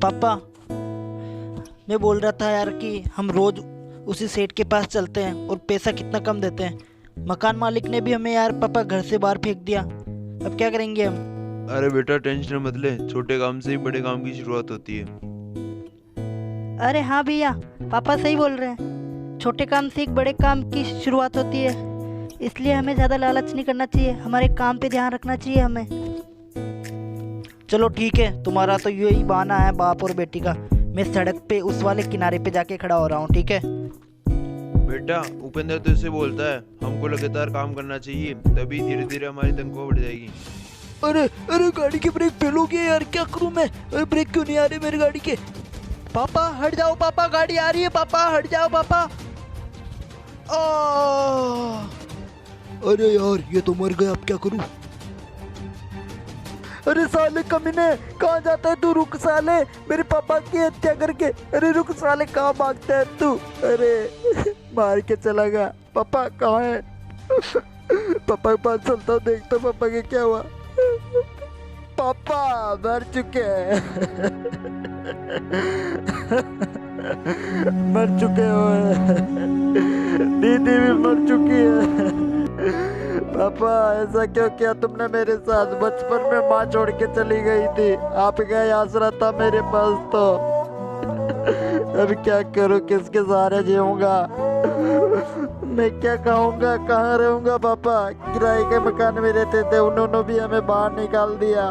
पापा, मैं बोल रहा था यार कि हम रोज उसी सेठ के पास चलते हैं और पैसा कितना कम देते हैं। मकान मालिक ने भी हमें यार पापा घर से बाहर फेंक दिया। अब क्या करेंगे हम? अरे बेटा टेंशन मत ले, छोटे काम से ही बड़े काम की शुरुआत होती है। अरे हाँ भैया, पापा सही बोल रहे हैं। छोटे काम से एक बड़े काम की शुरुआत होती है। इसलिए हमें ज़्यादा लालच नहीं करना चाहिए, हमारे काम पे ध्यान रखना चाहिए हमें। चलो ठीक है, तुम्हारा तो यही बहाना है बाप और बेटी का। मैं सड़क पे उस वाले किनारे पे जाके खड़ा हो रहा हूँ, ठीक है? बेटा उपेंद्र तो इससे बोलता है हमको लगातार काम करना चाहिए, तभी धीरे धीरे हमारी तनख्वाह बढ़ जाएगी। अरे अरे, गाड़ी के ब्रेक फेल हो गए यार, क्या करूँ मैं? अरे ब्रेक क्यों नहीं आ रहे मेरी गाड़ी के? पापा हट जाओ, पापा गाड़ी आ रही है, पापा हट जाओ पापा। अरे यार, ये तो मर गया, अब क्या करूँ? अरे साले कमीने, कहाँ जाता है तू? रुक साले, मेरे पापा की हत्या करके। अरे रुक साले, कहाँ भागता है तू? अरे मार के चला गया। पापा कहाँ है? पापा के पास चलता हूँ, देखता हूँ पापा के क्या हुआ। पापा मर चुके हैं। मर चुके हो। दीदी भी मर चुकी है। पापा ऐसा क्यों किया तुमने मेरे साथ? बचपन में माँ छोड़ के चली गई थी, आप गए आसरा था मेरे पास तो। अब क्या करूं, किसके सहारे जीऊंगा? मैं क्या खाऊंगा, कहाँ रहूंगा? पापा किराए के मकान में रहते थे, उन्होंने भी हमें बाहर निकाल दिया।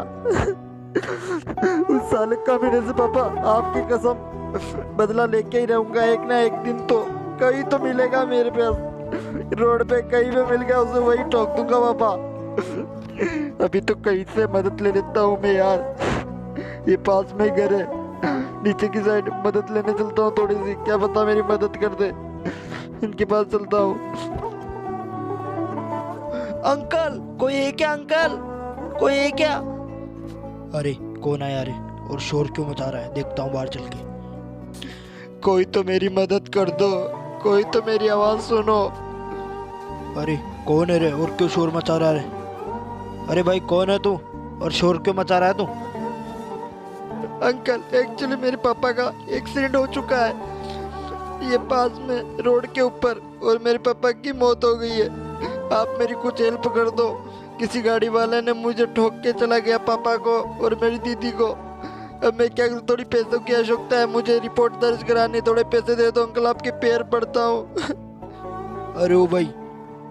उस साले कमीने से पापा, आपकी कसम बदला लेके ही रहूंगा। एक ना एक दिन तो कहीं तो मिलेगा मेरे पास। रोड पे कहीं पे मिल गया उसे वही ठोक दूंगा पापा। अभी तो कहीं से मदद ले लेता हूँ मैं यार, ये पास में ही घर है। नीचे की साइड मदद लेने चलता हूँ थोड़ी सी, क्या पता मेरी मदद कर दे। इनके पास चलता हूँ। अंकल कोई है क्या? अंकल कोई है क्या? अरे कौन आया रे, और शोर क्यों मचा रहा है? देखता हूँ बाहर चल के। कोई तो मेरी मदद कर दो, कोई तो मेरी आवाज सुनो। अरे कौन है रे, और क्यों शोर मचा रहा है? अरे भाई कौन है तू, और शोर क्यों मचा रहा है तू? अंकल एक्चुअली मेरे पापा का एक्सीडेंट हो चुका है ये पास में रोड के ऊपर, और मेरे पापा की मौत हो गई है। आप मेरी कुछ हेल्प कर दो। किसी गाड़ी वाले ने मुझे ठोक के चला गया, पापा को और मेरी दीदी को। अब मैं क्या करूँ? थोड़ी पैसों की आवश्यकता है मुझे, रिपोर्ट दर्ज करानी, थोड़े पैसे दे दो अंकल, आपके पैर पड़ता हूँ। अरे ओ भाई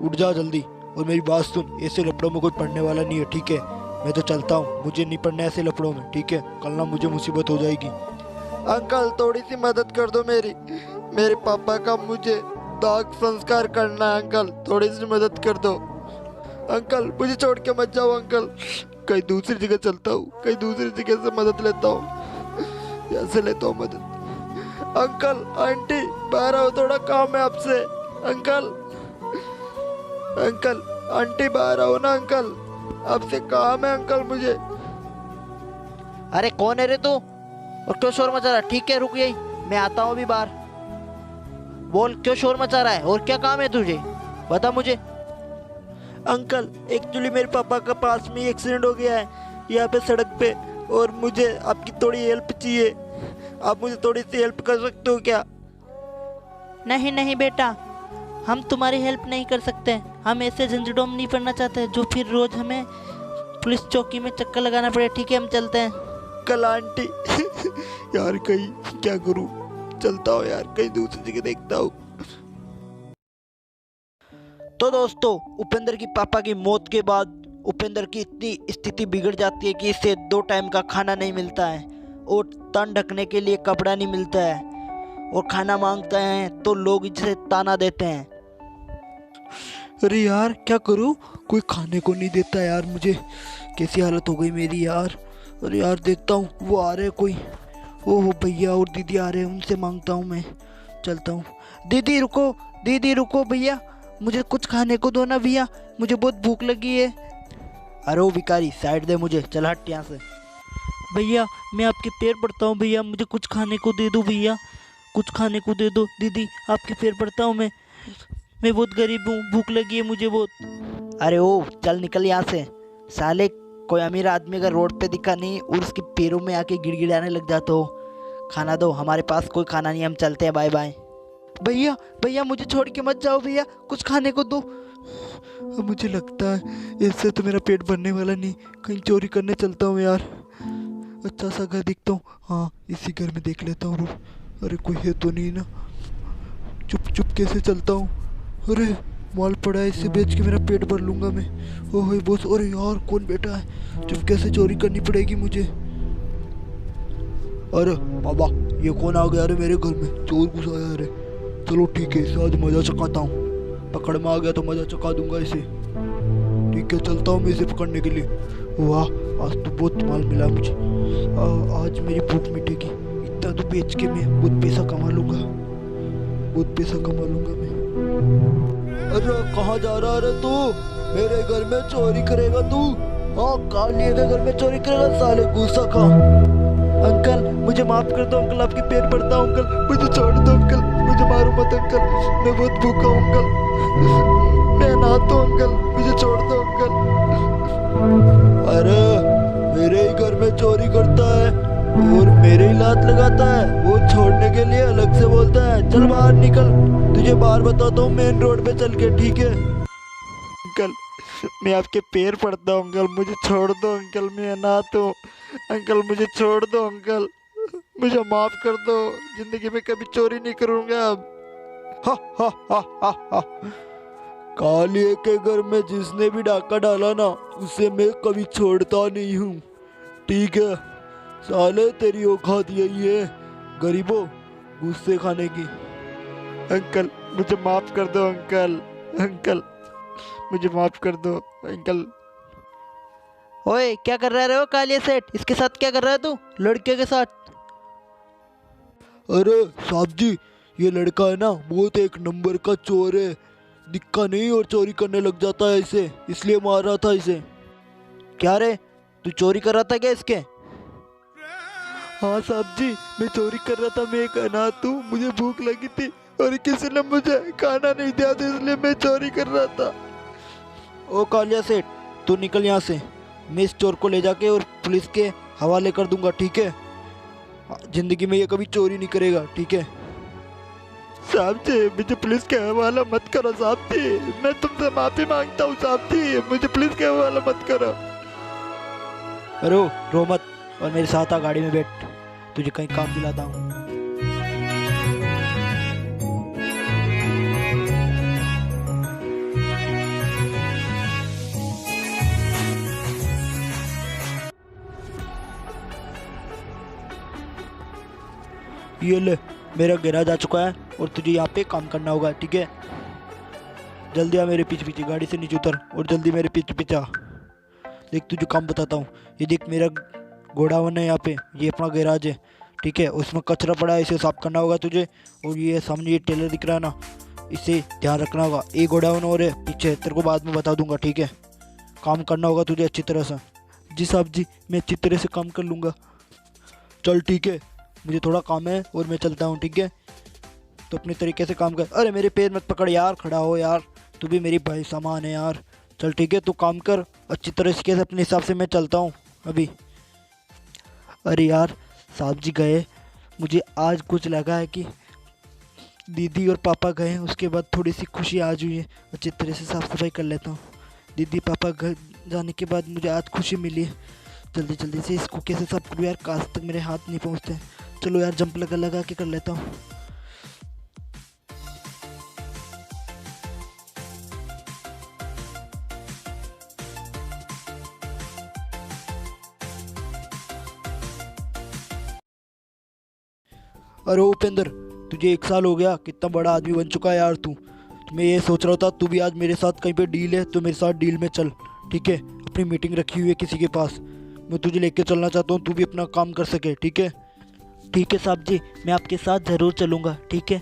उठ जा जल्दी, और मेरी बात सुन, ऐसे लफड़ों में कोई पढ़ने वाला नहीं है, ठीक है? मैं तो चलता हूँ, मुझे नहीं पढ़ना ऐसे लफड़ों में, ठीक है? कल ना मुझे मुसीबत हो जाएगी। अंकल थोड़ी सी मदद कर दो मेरी, मेरे पापा का मुझे दाग संस्कार करना है अंकल, थोड़ी सी मदद कर दो। अंकल मुझे छोड़ के मत जाओ अंकल, कहीं दूसरी जगह चलता हूँ, कहीं दूसरी जगह से मदद लेता हूँ, यहाँ से लेता हूँ मदद। अंकल आंटी बाहर आओ, थोड़ा काम है आपसे। अंकल अंकल आंटी बाहर आओ ना अंकल, आपसे काम है अंकल मुझे। अरे कौन है रे तू, और क्यों शोर मचा रहा है? ठीक है रुक यही, मैं आता हूँ अभी बाहर। बोल क्यों शोर मचा रहा है, और क्या काम है तुझे, बता मुझे। अंकल एक्चुअली मेरे पापा का पास में एक्सीडेंट हो गया है यहाँ पे सड़क पे, और मुझे आपकी थोड़ी हेल्प चाहिए। आप मुझे थोड़ी सी हेल्प कर सकते हो क्या? नहीं नहीं बेटा, हम तुम्हारी हेल्प नहीं कर सकते। हम ऐसे झंझटों में नहीं पड़ना चाहते जो फिर रोज हमें पुलिस चौकी में चक्कर लगाना पड़े, ठीक है? हम चलते हैं। कल आंटी यार कहीं क्या करूं, चलता हूँ यार, कहीं दूसरी जगह देखता हूँ। तो दोस्तों, उपेंद्र की पापा की मौत के बाद उपेंद्र की इतनी स्थिति बिगड़ जाती है कि इसे 2 टाइम का खाना नहीं मिलता है, और तन ढकने के लिए कपड़ा नहीं मिलता है, और खाना मांगते हैं तो लोग इसे ताना देते हैं। अरे यार क्या करूं, कोई खाने को नहीं देता यार मुझे, कैसी हालत हो गई मेरी यार। अरे यार देखता हूँ, वो आ रहे कोई, ओहो भैया और दीदी आ रहे हैं, उनसे मांगता हूँ मैं। चलता हूँ। दीदी रुको, दीदी रुको, भैया मुझे कुछ खाने को दो ना भैया, मुझे बहुत भूख लगी है। अरे ओ भिखारी साइड दे मुझे, चल हट यहाँ से। भैया मैं आपके पैर पड़ता हूँ भैया, मुझे कुछ खाने को दे दो भैया, कुछ खाने को दे दो। दीदी आपके पैर पड़ता हूँ मैं बहुत गरीब हूँ, भूख लगी है मुझे बहुत। अरे ओ चल निकल यहाँ से साले, कोई अमीर आदमी अगर रोड पे दिखा नहीं और उसके पैरों में आके गिड़गिड़ाने लग जाता हो, खाना दो, हमारे पास कोई खाना नहीं, हम चलते हैं, बाय बाय। भैया भैया मुझे छोड़ के मत जाओ भैया, कुछ खाने को दो। अब मुझे लगता है इससे तो मेरा पेट भरने वाला नहीं, कहीं चोरी करने चलता हूँ यार। अच्छा सा घर दिखता हूँ, हाँ इसी घर में देख लेता हूँ। अरे कोई है तो नहीं ना। चुप चुप कैसे चलता हूँ। अरे माल पड़ा है, इसे बेच के मेरा पेट भर लूँगा मैं। ओह बॉस, अरे यार कौन बैठा है। चुप कैसे चोरी करनी पड़ेगी मुझे। अरे बाबा ये कौन आ गया? अरे मेरे घर में चोर घुस आया। अरे चलो ठीक है, इसे आज मज़ा चकाता हूँ। पकड़ में आ गया तो मज़ा चका दूंगा इसे। ठीक है चलता हूँ मैं इसे पकड़ने के लिए। वाह आज तो बहुत माल मिला मुझे। आज मेरी भूख मिटेगी। इतना तो बेच के मैं बहुत पैसा कमा लूँगा, बहुत पैसा कमा लूँगा मैं। अरे कहाँ जा रहा है तू? मेरे घर में चोरी करेगा तू? हाँ कालिए के घर में चोरी करेगा साले, गुस्सा खा। अंकल मुझे माफ कर दो अंकल, आपके पेट भरता हूँ अंकल, मुझे छोड़ दो अंकल, मुझे मारो मत अंकल, मैं बहुत भूखा हूँ अंकल, मैं अनाथ हूँ अंकल, मुझे छोड़ दो अंकल। अरे मेरे ही घर में चोरी करता है और मेरे ही लात लगाता है, वो छोड़ने के लिए अलग से बोलता है। चल बाहर निकल, तुझे बाहर बताता हूँ मेन रोड पे चल के, ठीक है? अंकल मैं आपके पैर पड़ता हूँ अंकल, मुझे छोड़ दो अंकल, मैं अनाथ हूँ अंकल, मुझे छोड़ दो अंकल, मुझे माफ कर दो, जिंदगी में कभी चोरी नहीं करूँगा अब। हा हा हा हा हा। कालिए के घर में जिसने भी डाका डाला ना, उसे मैं कभी छोड़ता नहीं हूँ, ठीक है? साले तेरी औकात यही है गरीबों, गुस्से खाने की। अंकल मुझे माफ कर दो अंकल, अंकल मुझे माफ कर दो अंकल। ओए क्या कर रहा है हो कालिया सेठ, इसके साथ क्या कर रहा है तू, लड़के के साथ? अरे साहब जी ये लड़का है ना बहुत एक नंबर का चोर है, दिक्का नहीं और चोरी करने लग जाता है इसे, इसलिए मार रहा था इसे। क्या रे तू चोरी कर रहा था क्या इसके? हाँ साहब जी मैं चोरी कर रहा था, मैं एक अनाथ हूँ, मुझे भूख लगी थी और किसी ने मुझे खाना नहीं दिया था, इसलिए मैं चोरी कर रहा था। ओ कालिया सेठ तू निकल यहाँ से, मैं इस चोर को ले जाके और पुलिस के हवाले कर दूंगा, ठीक है? जिंदगी में ये कभी चोरी नहीं करेगा, ठीक है? साहब जी मुझे पुलिस के हवाला मत करो साहब जी, मैं तुमसे माफी मांगता हूँ साहब जी, मुझे पुलिस के हवाला मत करो। रो मत और मेरे साथ आ, गाड़ी में बैठ, तुझे कहीं काम दिलाता हूँ। ये ले मेरा गैराज आ चुका है और तुझे यहाँ पे काम करना होगा, ठीक है? जल्दी आ मेरे पीछे पीछे, गाड़ी से नीचे उतर और जल्दी मेरे पीछे पीछे आ। देख तुझे काम बताता हूँ, ये देख मेरा गोडाउन है यहाँ पे, ये अपना गैराज है, ठीक है? उसमें कचरा पड़ा है, इसे साफ करना होगा तुझे। और ये सामने ये टेलर दिख रहा है ना, इसे ध्यान रखना होगा। एक गोडाउन और है पीछे, तेरे को बाद में बता दूंगा, ठीक है? काम करना होगा तुझे अच्छी तरह से। जी साहब जी मैं अच्छी तरह से काम कर लूँगा। चल ठीक है, मुझे थोड़ा काम है और मैं चलता हूँ, ठीक है? तो अपने तरीके से काम कर। अरे मेरे पैर मत पकड़ यार, खड़ा हो यार, तू भी मेरी भाई सामान है यार। चल ठीक है तू काम कर अच्छी तरह से, अपने हिसाब से मैं चलता हूँ अभी। अरे यार साहब जी गए, मुझे आज कुछ लगा है कि दीदी और पापा गए, उसके बाद थोड़ी सी खुशी आज हुई है, अच्छी तरह से साफ़ सफाई कर लेता हूँ। दीदी पापा घर जाने के बाद मुझे आज खुशी मिली है, जल्दी जल्दी से इसको कैसे साफ करूँ यार, काश तक मेरे हाथ नहीं पहुँचते। चलो यार जंप लगा लगा के कर लेता हूँ। अरे उपेंद्र तुझे 1 साल हो गया, कितना बड़ा आदमी बन चुका है यार तू। तो मैं ये सोच रहा था तू भी आज मेरे साथ कहीं पे डील है तो मेरे साथ डील में चल, ठीक है? अपनी मीटिंग रखी हुई है किसी के पास, मैं तुझे लेके चलना चाहता हूँ, तू भी अपना काम कर सके, ठीक है? ठीक है साहब जी मैं आपके साथ ज़रूर चलूँगा, ठीक है?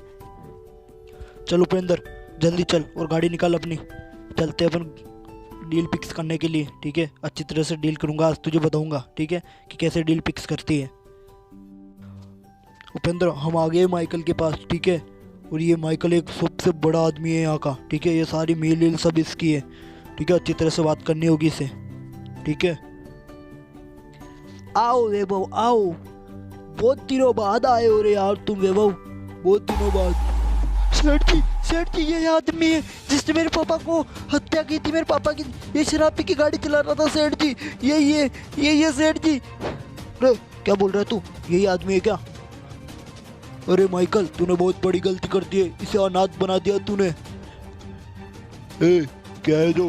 चल उपेंद्र जल्दी चल और गाड़ी निकाल अपनी, चलते अपन डील फिक्स करने के लिए, ठीक है? अच्छी तरह से डील करूँगा आज, तुझे बताऊँगा, ठीक है? कि कैसे डील फिक्स करती है। उपेंद्र हम आ गए माइकल के पास, ठीक है? और ये माइकल एक सबसे बड़ा आदमी है यहाँ का, ठीक है? ये सारी मेल वेल सब इसकी है, ठीक है? अच्छी तरह से बात करनी होगी इसे, ठीक है? आओ वैभव आओ, बहुत दिनों बाद आए हो रे यार तुम वैभव, बहुत दिनों बाद। सेठ जी ये आदमी है जिसने मेरे पापा को हत्या की थी, मेरे पापा की, ये शराब पी के गाड़ी चला रहा था सेठ जी, ये सेठ जी। अरे क्या बोल रहा है तू, यही आदमी है क्या? अरे माइकल तूने बहुत बड़ी गलती कर दी है, इसे अनाथ बना दिया तूने। ए क्या है जो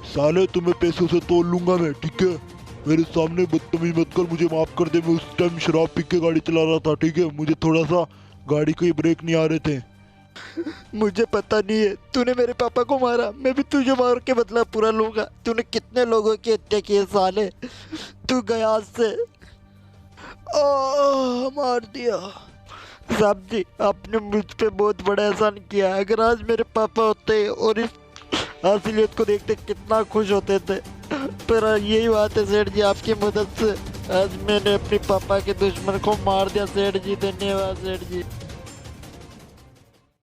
साले, तुम्हें पैसों से तोड़ लूंगा मैं, ठीक है? मेरे सामने बदतमीज मत कर, मुझे माफ कर दे, मैं उस टाइम शराब पी के गाड़ी चला रहा था, ठीक है? मुझे थोड़ा सा गाड़ी के ब्रेक नहीं आ रहे थे। मुझे पता नहीं है, तूने मेरे पापा को मारा, मैं भी तुझे मार के बदला पूरा लूंगा। तूने कितने लोगों की हत्या की है साले, तू गया आज से। मार दिया। साहब जी आपने मुझ पे बहुत बड़ा एहसान किया, अगर आज मेरे पापा होते और इस असलियत को देखते कितना खुश होते थे। पर यही बात है सेठ जी, आपकी मदद से आज मैंने अपने पापा के दुश्मन को मार दिया सेठ जी, धन्यवाद सेठ जी।